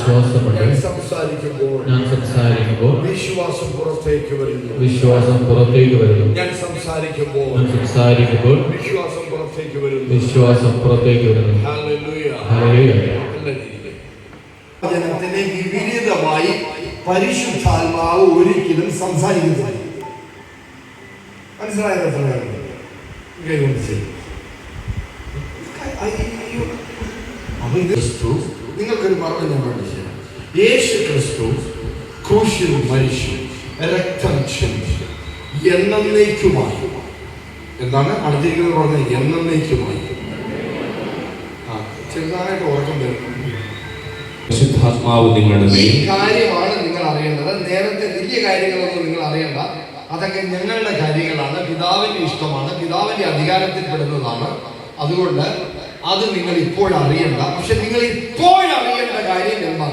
വിശ്വാസമുണ്ട്. ഞാൻ സംസാരിക്കുമ്പോൾ വിശ്വാസം പുറത്തേക്ക് വരുന്നു. ഞാൻ സംസാരിക്കുമ്പോൾ വിശ്വാസം പുറത്തേക്ക് വരുന്നു. ഹല്ലേലൂയ. ജനത്തിന് വിപരീതമായി പരിശുദ്ധാത്മാവ് ഒരിക്കലും സംസാരിക്കുന്നില്ല. മനസ്സിലായത്? നിങ്ങൾക്കൊരു മറുപടി ഞാൻ പഠിച്ചു. യേശു ക്രിസ്തു ക്രൂശിൽ മരിച്ചു, രക്തം ചിന്തി എന്നേക്കുമായി. എന്താണ് അടുത്തിരിക്കുന്നത് പറഞ്ഞത്? എന്നേക്കുമായി. ചെറുതായിട്ട് ഉറക്കം വരുന്നു. പരിശുദ്ധാത്മാവ് നിങ്ങളുടെ ഈ കാര്യമാണ് നിങ്ങൾ അറിയേണ്ടത്. നേരത്തെ വലിയ കാര്യങ്ങളൊന്നും നിങ്ങൾ അറിയണ്ട. അതൊക്കെ ഞങ്ങളുടെ കാര്യങ്ങളാണ്. പിതാവിന്റെ ഇഷ്ടമാണ്, പിതാവിന്റെ അധികാരത്തിൽപ്പെടുന്നതാണ്. അതുകൊണ്ട് അത് നിങ്ങൾ ഇപ്പോൾ അറിയണ്ട. പക്ഷെ നിങ്ങൾ ഇപ്പോൾ അറിയേണ്ട കാര്യം എന്താണ്?